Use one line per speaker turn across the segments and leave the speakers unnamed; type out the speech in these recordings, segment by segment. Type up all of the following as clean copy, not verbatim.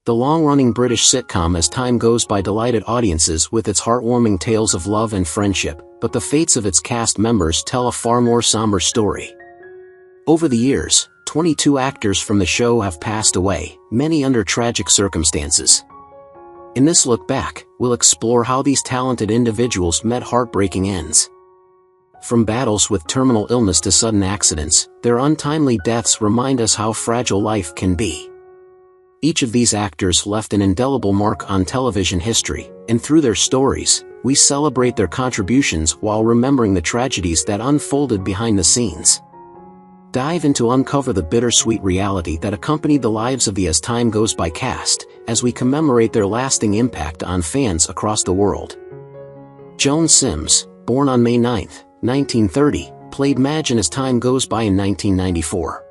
The long-running British sitcom as time goes by delighted audiences with its heartwarming tales of love and friendship, but the fates of its cast members tell a far more somber story. Over the years, 22 actors from the show have passed away, many under tragic circumstances. In this look back, we'll explore how these talented individuals met heartbreaking ends. From battles with terminal illness to sudden accidents, their untimely deaths remind us how fragile life can be. Each of these actors left an indelible mark on television history, and through their stories, we celebrate their contributions while remembering the tragedies that unfolded behind the scenes. Dive into uncover the bittersweet reality that accompanied the lives of the As Time Goes By cast, as we commemorate their lasting impact on fans across the world. Joan Sims, born on May 9, 1930, played Madge in As Time Goes By in 1994.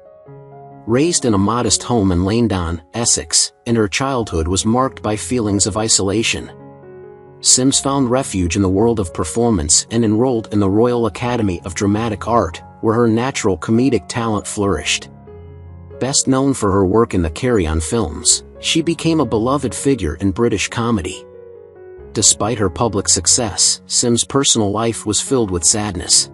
Raised in a modest home in Lanedon, Essex, and her childhood was marked by feelings of isolation. Sims found refuge in the world of performance and enrolled in the Royal Academy of Dramatic Art, where her natural comedic talent flourished. Best known for her work in the Carry On films, she became a beloved figure in British comedy. Despite her public success, Sims' personal life was filled with sadness.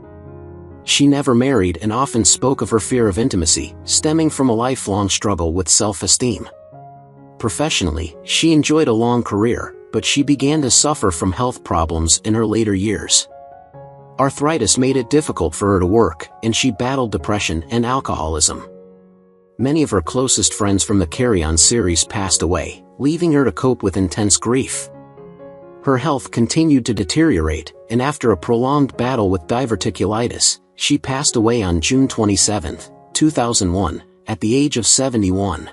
She never married and often spoke of her fear of intimacy, stemming from a lifelong struggle with self-esteem. Professionally, she enjoyed a long career, but she began to suffer from health problems in her later years. Arthritis made it difficult for her to work, and she battled depression and alcoholism. Many of her closest friends from the Carry On series passed away, leaving her to cope with intense grief. Her health continued to deteriorate, and after a prolonged battle with diverticulitis, she passed away on June 27, 2001, at the age of 71.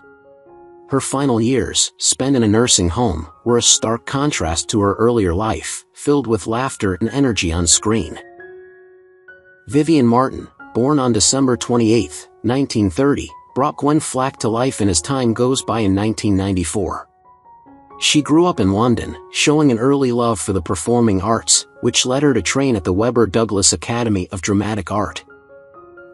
Her final years, spent in a nursing home, were a stark contrast to her earlier life, filled with laughter and energy on screen. Vivian Martin, born on December 28, 1930, brought Gwen Flack to life in As Time Goes By in 1994. She grew up in London, showing an early love for the performing arts, which led her to train at the Webber Douglas Academy of Dramatic Art.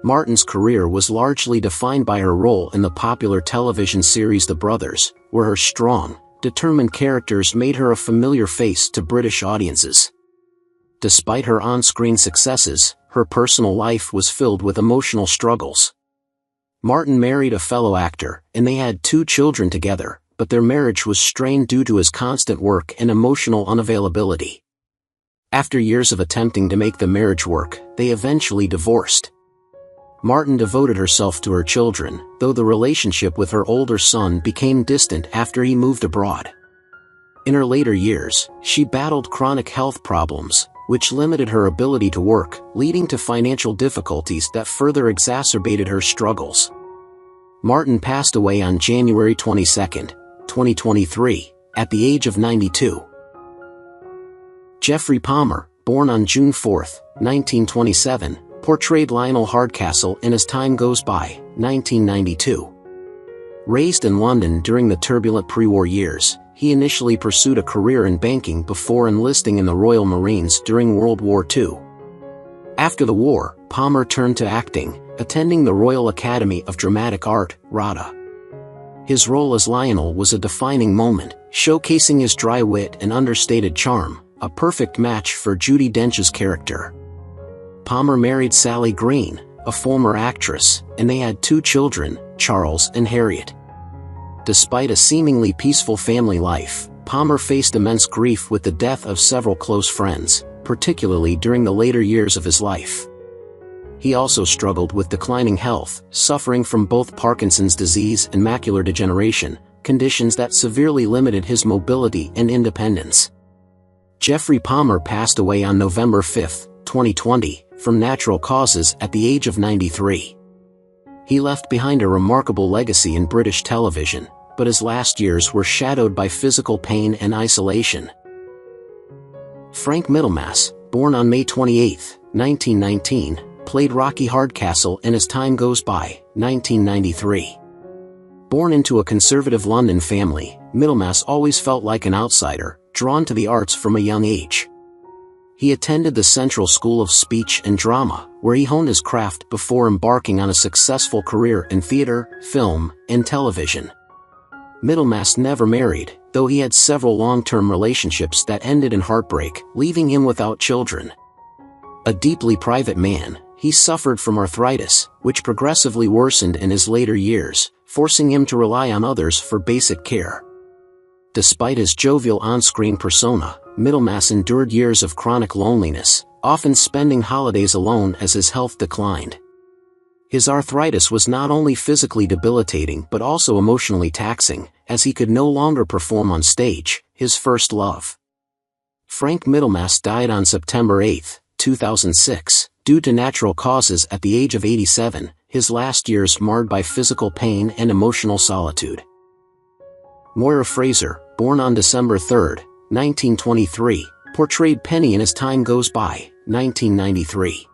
Martin's career was largely defined by her role in the popular television series The Brothers, where her strong, determined characters made her a familiar face to British audiences. Despite her on-screen successes, her personal life was filled with emotional struggles. Martin married a fellow actor, and they had 2 children together, but their marriage was strained due to his constant work and emotional unavailability. After years of attempting to make the marriage work, they eventually divorced. Martin devoted herself to her children, though the relationship with her older son became distant after he moved abroad. In her later years, she battled chronic health problems, which limited her ability to work, leading to financial difficulties that further exacerbated her struggles. Martin passed away on January 22, 2023, at the age of 92. Geoffrey Palmer, born on June 4, 1927, portrayed Lionel Hardcastle in As Time Goes By, 1992. Raised in London during the turbulent pre-war years, he initially pursued a career in banking before enlisting in the Royal Marines during World War II. After the war, Palmer turned to acting, attending the Royal Academy of Dramatic Art, RADA. His role as Lionel was a defining moment, showcasing his dry wit and understated charm, a perfect match for Judi Dench's character. Palmer married Sally Green, a former actress, and they had 2 children, Charles and Harriet. Despite a seemingly peaceful family life, Palmer faced immense grief with the death of several close friends, particularly during the later years of his life. He also struggled with declining health, suffering from both Parkinson's disease and macular degeneration, conditions that severely limited his mobility and independence. Geoffrey Palmer passed away on November 5, 2020, from natural causes at the age of 93. He left behind a remarkable legacy in British television, but his last years were shadowed by physical pain and isolation. Frank Middlemass, born on May 28, 1919, played Rocky Hardcastle in As Time Goes By, 1993. Born into a conservative London family, Middlemass always felt like an outsider, drawn to the arts from a young age. He attended the Central School of Speech and Drama, where he honed his craft before embarking on a successful career in theater, film, and television. Middlemass never married, though he had several long-term relationships that ended in heartbreak, leaving him without children. A deeply private man, he suffered from arthritis, which progressively worsened in his later years, forcing him to rely on others for basic care. Despite his jovial on-screen persona, Middlemass endured years of chronic loneliness, often spending holidays alone as his health declined. His arthritis was not only physically debilitating but also emotionally taxing, as he could no longer perform on stage, his first love. Frank Middlemass died on September 8, 2006, due to natural causes at the age of 87, his last years marred by physical pain and emotional solitude. Moira Fraser, born on December 3, 1923, portrayed Penny in As Time Goes By, 1993.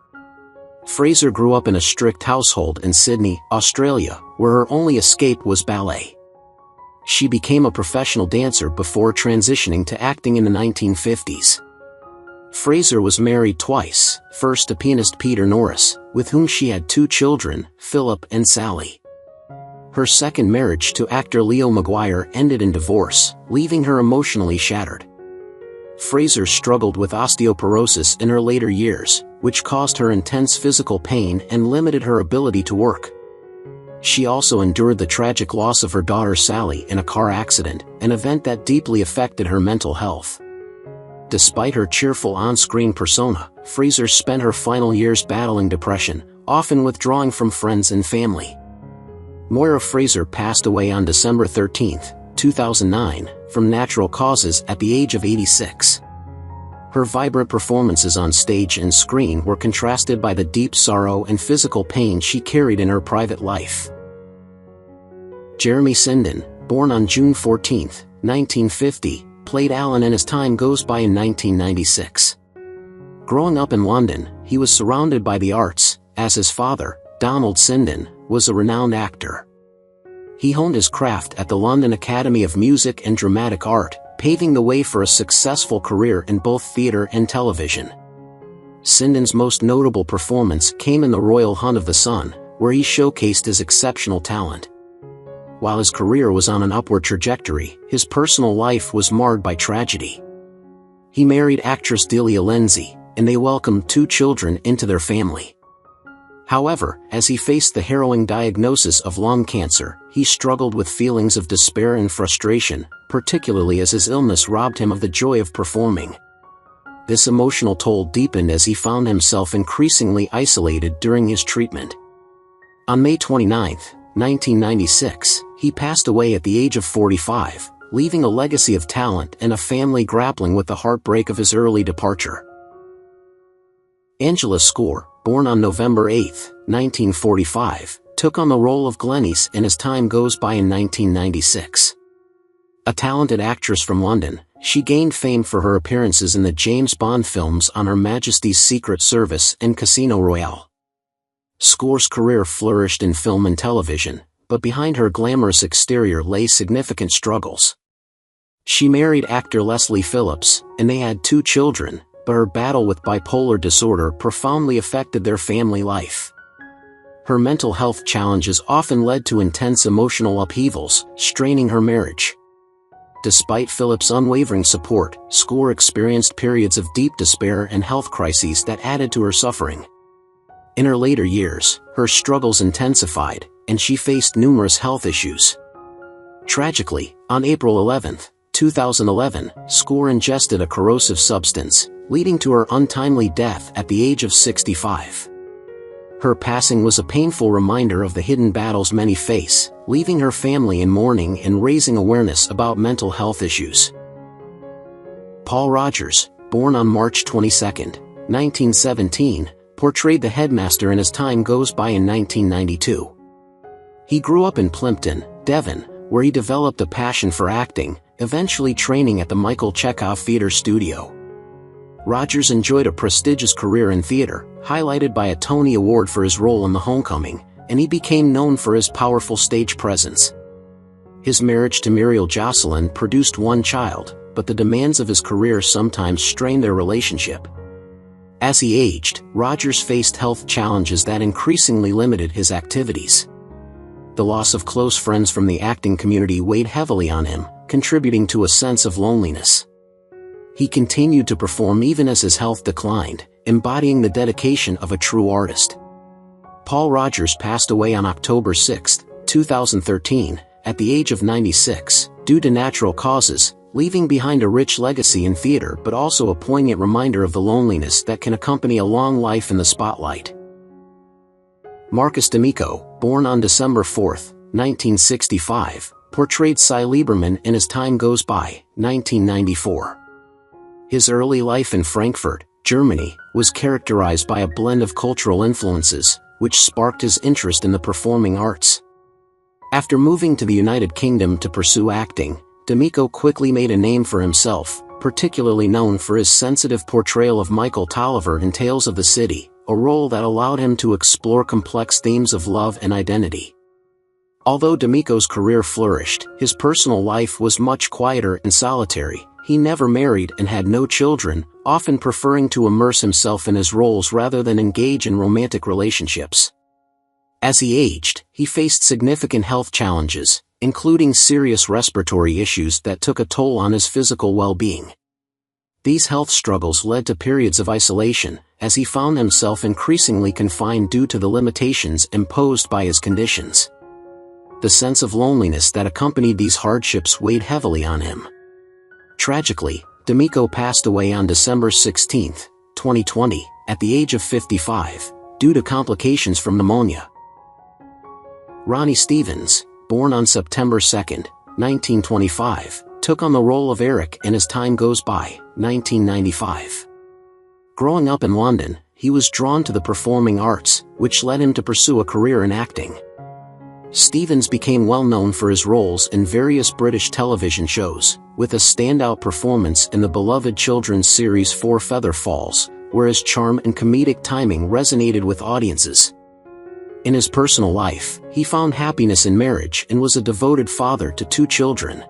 Fraser grew up in a strict household in Sydney, Australia, where her only escape was ballet. She became a professional dancer before transitioning to acting in the 1950s. Fraser was married twice, first to pianist Peter Norris, with whom she had 2 children, Philip and Sally. Her second marriage to actor Leo Maguire ended in divorce, leaving her emotionally shattered. Fraser struggled with osteoporosis in her later years, which caused her intense physical pain and limited her ability to work. She also endured the tragic loss of her daughter Sally in a car accident, an event that deeply affected her mental health. Despite her cheerful on-screen persona, Fraser spent her final years battling depression, often withdrawing from friends and family. Moira Fraser passed away on December 13, 2009, from natural causes at the age of 86. Her vibrant performances on stage and screen were contrasted by the deep sorrow and physical pain she carried in her private life. Jeremy Sinden, born on June 14, 1950, played Alan in As Time Goes By in 1996. Growing up in London, he was surrounded by the arts, as his father, Donald Sinden, was a renowned actor. He honed his craft at the London Academy of Music and Dramatic Art, paving the way for a successful career in both theatre and television. Sinden's most notable performance came in The Royal Hunt of the Sun, where he showcased his exceptional talent. While his career was on an upward trajectory, his personal life was marred by tragedy. He married actress Delia Lindsay, and they welcomed 2 children into their family. However, as he faced the harrowing diagnosis of lung cancer, he struggled with feelings of despair and frustration, particularly as his illness robbed him of the joy of performing. This emotional toll deepened as he found himself increasingly isolated during his treatment. On May 29, 1996, he passed away at the age of 45, leaving a legacy of talent and a family grappling with the heartbreak of his early departure. Angela Score, born on November 8, 1945, took on the role of Glenys in As Time Goes By in 1996. A talented actress from London, she gained fame for her appearances in the James Bond films on Her Majesty's Secret Service and Casino Royale. Score's career flourished in film and television, but behind her glamorous exterior lay significant struggles. She married actor Leslie Phillips, and they had 2 children, but her battle with bipolar disorder profoundly affected their family life. Her mental health challenges often led to intense emotional upheavals, straining her marriage. Despite Phillips' unwavering support, Score experienced periods of deep despair and health crises that added to her suffering. In her later years, her struggles intensified, and she faced numerous health issues. Tragically, on April 11, 2011, Score ingested a corrosive substance, leading to her untimely death at the age of 65. Her passing was a painful reminder of the hidden battles many face, leaving her family in mourning and raising awareness about mental health issues. Paul Rogers, born on March 22, 1917, portrayed the headmaster in As Time Goes By in 1992. He grew up in Plympton, Devon, where he developed a passion for acting, eventually training at the Michael Chekhov Theatre Studio. Rogers enjoyed a prestigious career in theater, highlighted by a Tony Award for his role in The Homecoming, and he became known for his powerful stage presence. His marriage to Muriel Jocelyn produced 1 child, but the demands of his career sometimes strained their relationship. As he aged, Rogers faced health challenges that increasingly limited his activities. The The loss of close friends from the acting community weighed heavily on him, contributing to a sense of loneliness. He continued to perform even as his health declined, embodying the dedication of a true artist. Paul Rogers passed away on October 6, 2013, at the age of 96, due to natural causes, leaving behind a rich legacy in theater but also a poignant reminder of the loneliness that can accompany a long life in the spotlight. Marcus D'Amico, born on December 4, 1965, portrayed Cy Lieberman in As Time Goes By, 1994. His early life in Frankfurt, Germany, was characterized by a blend of cultural influences, which sparked his interest in the performing arts. After moving to the United Kingdom to pursue acting, D'Amico quickly made a name for himself, particularly known for his sensitive portrayal of Michael Tolliver in Tales of the City, a role that allowed him to explore complex themes of love and identity. Although D'Amico's career flourished, his personal life was much quieter and solitary. He never married and had no children, often preferring to immerse himself in his roles rather than engage in romantic relationships. As he aged, he faced significant health challenges, including serious respiratory issues that took a toll on his physical well-being. These health struggles led to periods of isolation, as he found himself increasingly confined due to the limitations imposed by his conditions. The sense of loneliness that accompanied these hardships weighed heavily on him. Tragically, D'Amico passed away on December 16, 2020, at the age of 55, due to complications from pneumonia. Ronnie Stevens, born on September 2, 1925, took on the role of Eric in As Time Goes By, 1995. Growing up in London, he was drawn to the performing arts, which led him to pursue a career in acting. Stevens became well known for his roles in various British television shows, with a standout performance in the beloved children's series Four Feather Falls, where his charm and comedic timing resonated with audiences. In his personal life, he found happiness in marriage and was a devoted father to 2 children.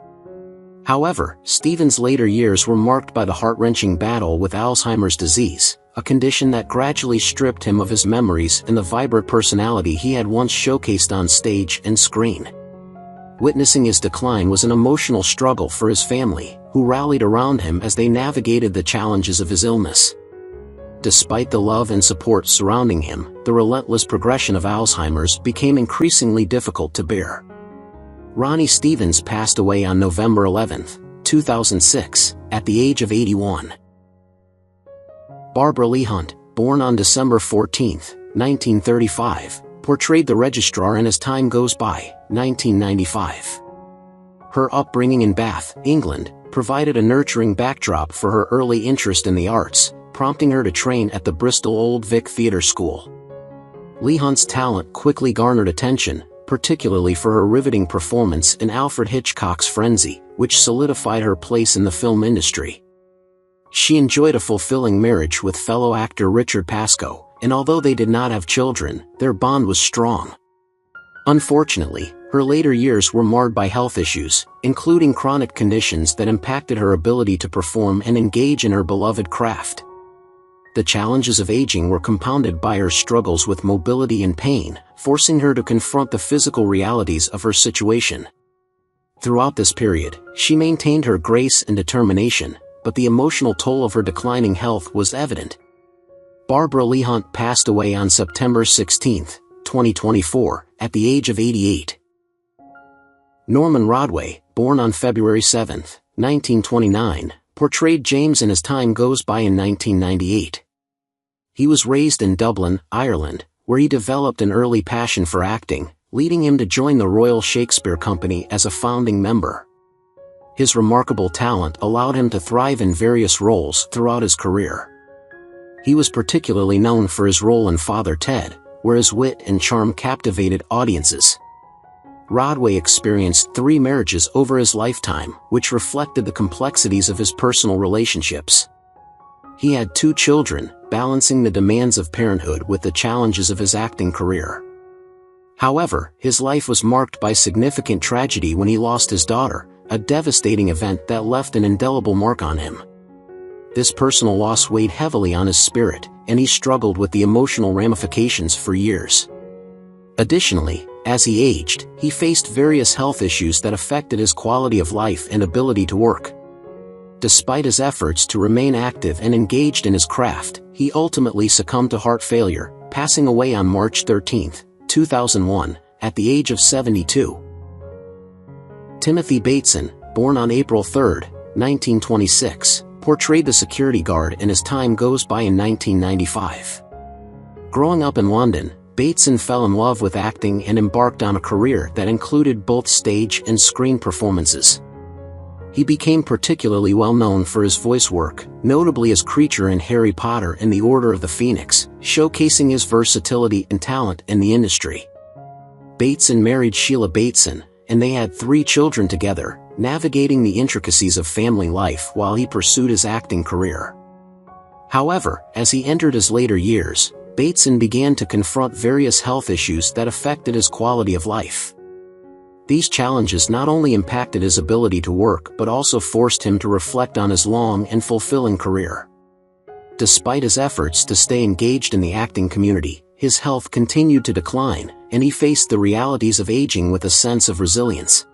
However, Stevens' later years were marked by the heart-wrenching battle with Alzheimer's disease, a condition that gradually stripped him of his memories and the vibrant personality he had once showcased on stage and screen. Witnessing his decline was an emotional struggle for his family, who rallied around him as they navigated the challenges of his illness. Despite the love and support surrounding him, the relentless progression of Alzheimer's became increasingly difficult to bear. Ronnie Stevens passed away on November 11, 2006, at the age of 81. Barbara Lee Hunt, born on December 14, 1935, portrayed the registrar in As Time Goes By, 1995. Her upbringing in Bath, England, provided a nurturing backdrop for her early interest in the arts, prompting her to train at the Bristol Old Vic Theatre School. Lee Hunt's talent quickly garnered attention, particularly for her riveting performance in Alfred Hitchcock's Frenzy, which solidified her place in the film industry. She enjoyed a fulfilling marriage with fellow actor Richard Pascoe, and although they did not have children, their bond was strong. Unfortunately, her later years were marred by health issues, including chronic conditions that impacted her ability to perform and engage in her beloved craft. The challenges of aging were compounded by her struggles with mobility and pain, forcing her to confront the physical realities of her situation. Throughout this period, she maintained her grace and determination, but the emotional toll of her declining health was evident. Barbara Lee Hunt passed away on September 16, 2024, at the age of 88. Norman Rodway, born on February 7, 1929, portrayed James in As Time Goes By in 1998. He was raised in Dublin, Ireland, where he developed an early passion for acting, leading him to join the Royal Shakespeare Company as a founding member. His remarkable talent allowed him to thrive in various roles throughout his career. He was particularly known for his role in Father Ted, where his wit and charm captivated audiences. Rodway experienced 3 marriages over his lifetime, which reflected the complexities of his personal relationships. He had 2 children, balancing the demands of parenthood with the challenges of his acting career. However, his life was marked by significant tragedy when he lost his daughter, a devastating event that left an indelible mark on him. This personal loss weighed heavily on his spirit, and he struggled with the emotional ramifications for years. Additionally, as he aged, he faced various health issues that affected his quality of life and ability to work. Despite his efforts to remain active and engaged in his craft, he ultimately succumbed to heart failure, passing away on March 13, 2001, at the age of 72. Timothy Bateson, born on April 3, 1926, portrayed the security guard in As Time Goes By in 1995. Growing up in London, Bateson fell in love with acting and embarked on a career that included both stage and screen performances. He became particularly well known for his voice work, notably as Kreacher in Harry Potter and the Order of the Phoenix, showcasing his versatility and talent in the industry. Bateson married Sheila Bateson, and they had 3 children together, navigating the intricacies of family life while he pursued his acting career. However, as he entered his later years, Bateson began to confront various health issues that affected his quality of life. These challenges not only impacted his ability to work but also forced him to reflect on his long and fulfilling career. Despite his efforts to stay engaged in the acting community, his health continued to decline, and he faced the realities of aging with a sense of resilience.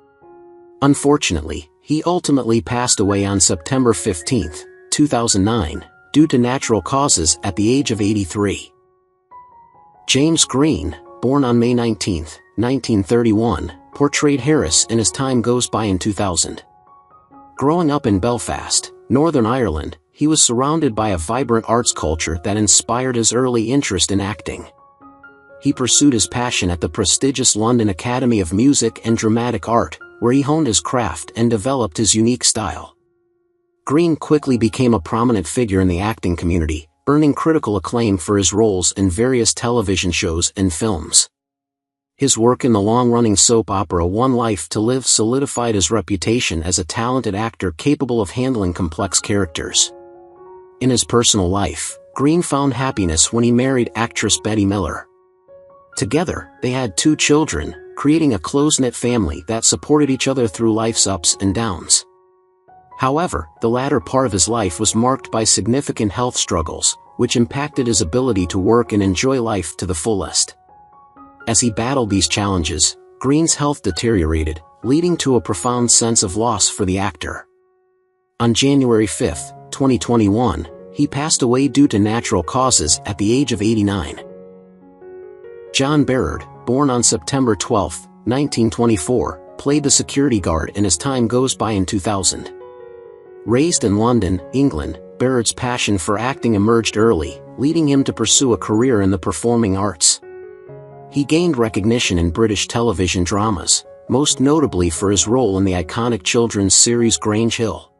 Unfortunately, he ultimately passed away on September 15, 2009, due to natural causes at the age of 83. James Green, born on May 19, 1931, portrayed Harris in As Time Goes By in 2000. Growing up in Belfast, Northern Ireland, he was surrounded by a vibrant arts culture that inspired his early interest in acting. He pursued his passion at the prestigious London Academy of Music and Dramatic Art, where he honed his craft and developed his unique style. Green quickly became a prominent figure in the acting community, earning critical acclaim for his roles in various television shows and films. His work in the long-running soap opera One Life to Live solidified his reputation as a talented actor capable of handling complex characters. In his personal life, Green found happiness when he married actress Betty Miller. Together, they had 2 children, creating a close-knit family that supported each other through life's ups and downs. However, the latter part of his life was marked by significant health struggles, which impacted his ability to work and enjoy life to the fullest. As he battled these challenges, Green's health deteriorated, leading to a profound sense of loss for the actor. On January 5, 2021, he passed away due to natural causes at the age of 89. John Barrett, born on September 12, 1924, played the security guard in As Time Goes By in 2000. Raised in London, England, Barrett's passion for acting emerged early, leading him to pursue a career in the performing arts. He gained recognition in British television dramas, most notably for his role in the iconic children's series Grange Hill.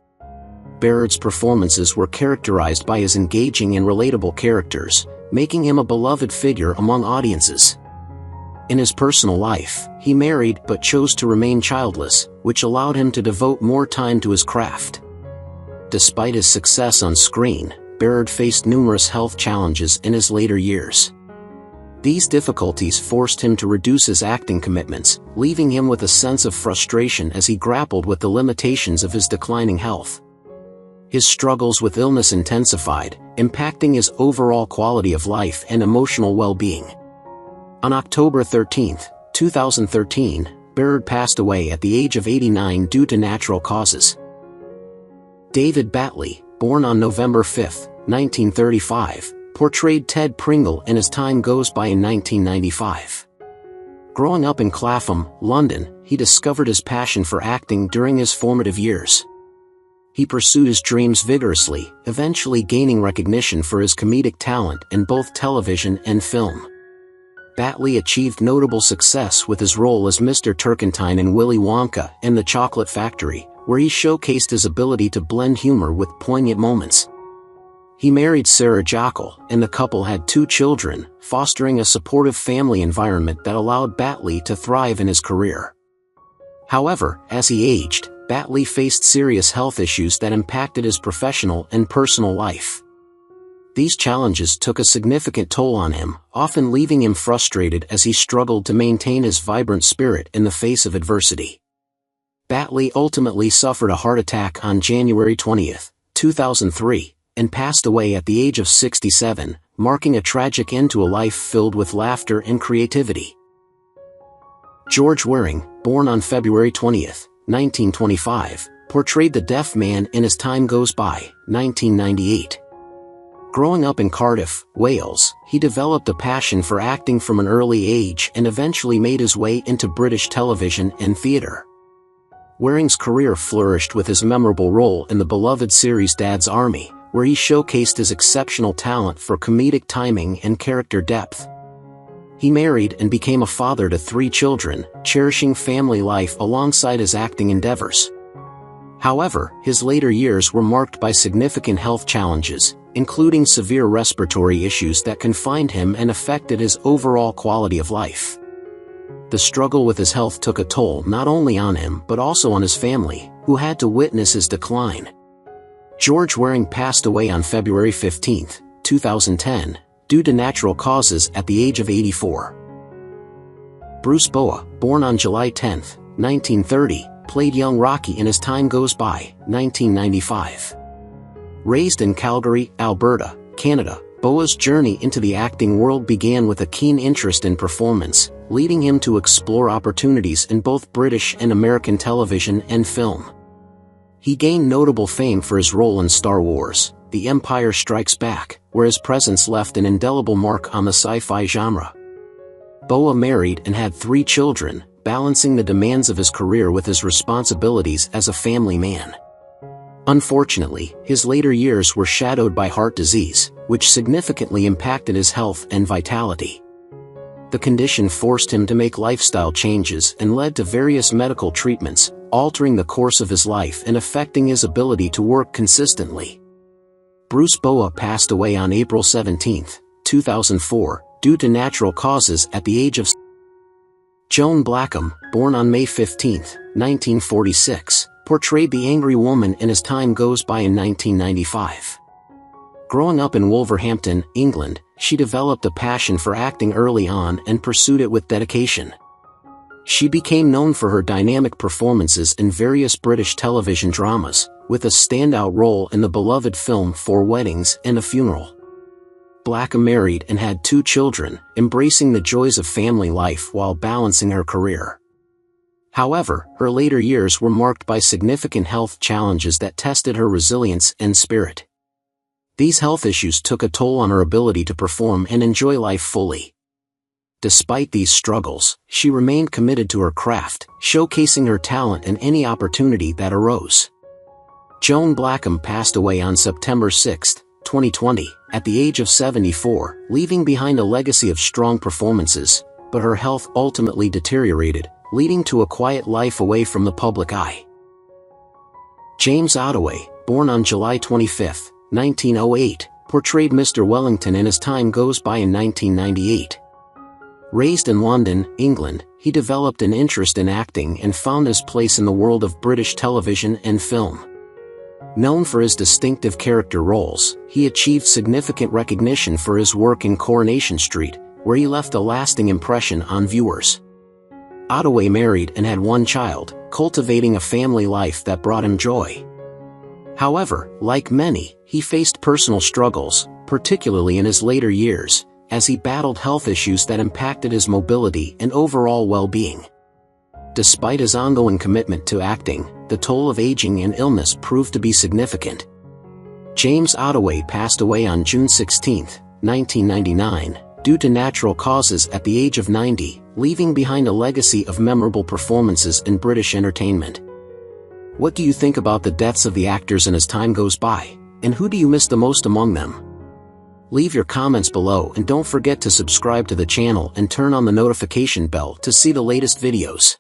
Barrett's performances were characterized by his engaging and relatable characters, making him a beloved figure among audiences. In his personal life, he married but chose to remain childless, which allowed him to devote more time to his craft. Despite his success on screen, Barrett faced numerous health challenges in his later years. These difficulties forced him to reduce his acting commitments, leaving him with a sense of frustration as he grappled with the limitations of his declining health. His struggles with illness intensified, impacting his overall quality of life and emotional well-being. On October 13, 2013, Barrett passed away at the age of 89 due to natural causes. David Batley, born on November 5, 1935, portrayed Ted Pringle in As Time Goes By in 1995. Growing up in Clapham, London, he discovered his passion for acting during his formative years. He pursued his dreams vigorously, eventually gaining recognition for his comedic talent in both television and film. Batley achieved notable success with his role as Mr. Turkentine in Willy Wonka and the Chocolate Factory, where he showcased his ability to blend humor with poignant moments. He married Sarah Jockle, and the couple had 2 children, fostering a supportive family environment that allowed Batley to thrive in his career. However, as he aged, Batley faced serious health issues that impacted his professional and personal life. These challenges took a significant toll on him, often leaving him frustrated as he struggled to maintain his vibrant spirit in the face of adversity. Batley ultimately suffered a heart attack on January 20, 2003, and passed away at the age of 67, marking a tragic end to a life filled with laughter and creativity. George Weing, born on February 20, 1925, portrayed the deaf man in As Time Goes By, 1998. Growing up in Cardiff, Wales, he developed a passion for acting from an early age and eventually made his way into British television and theatre. Weing's career flourished with his memorable role in the beloved series Dad's Army, where he showcased his exceptional talent for comedic timing and character depth. He married and became a father to 3 children, cherishing family life alongside his acting endeavors. However, his later years were marked by significant health challenges, including severe respiratory issues that confined him and affected his overall quality of life. The struggle with his health took a toll not only on him but also on his family, who had to witness his decline. George Weing passed away on February 15, 2010, due to natural causes at the age of 84. Bruce Boa, born on July 10, 1930, played young Rocky in As Time Goes By, 1995. Raised in Calgary, Alberta, Canada, Boa's journey into the acting world began with a keen interest in performance, leading him to explore opportunities in both British and American television and film. He gained notable fame for his role in Star Wars: The Empire Strikes Back, where his presence left an indelible mark on the sci-fi genre. Boa married and had 3 children, balancing the demands of his career with his responsibilities as a family man. Unfortunately, his later years were shadowed by heart disease, which significantly impacted his health and vitality. The condition forced him to make lifestyle changes and led to various medical treatments, altering the course of his life and affecting his ability to work consistently. Bruce Boa passed away on April 17, 2004, due to natural causes at the age of. Joan Blackham, born on May 15, 1946, portrayed the angry woman in As Time Goes By in 1995. Growing up in Wolverhampton, England, she developed a passion for acting early on and pursued it with dedication. She became known for her dynamic performances in various British television dramas, with a standout role in the beloved film 4 Weddings and a Funeral. Blackham married and had 2 children, embracing the joys of family life while balancing her career. However, her later years were marked by significant health challenges that tested her resilience and spirit. These health issues took a toll on her ability to perform and enjoy life fully. Despite these struggles, she remained committed to her craft, showcasing her talent in any opportunity that arose. Joan Blackham passed away on September 6, 2020, at the age of 74, leaving behind a legacy of strong performances, but her health ultimately deteriorated, leading to a quiet life away from the public eye. James Rodway, born on July 25, 1908, portrayed Mr. Wellington in As Time Goes By in 1998. Raised in London, England, he developed an interest in acting and found his place in the world of British television and film. Known for his distinctive character roles, he achieved significant recognition for his work in Coronation Street, where he left a lasting impression on viewers. Rodway married and had 1 child, cultivating a family life that brought him joy. However, like many, he faced personal struggles, particularly in his later years, as he battled health issues that impacted his mobility and overall well-being. Despite his ongoing commitment to acting, the toll of aging and illness proved to be significant. James Rodway passed away on June 16, 1999, due to natural causes at the age of 90, leaving behind a legacy of memorable performances in British entertainment. What do you think about the deaths of the actors in As Time Goes By, and who do you miss the most among them? Leave your comments below and don't forget to subscribe to the channel and turn on the notification bell to see the latest videos.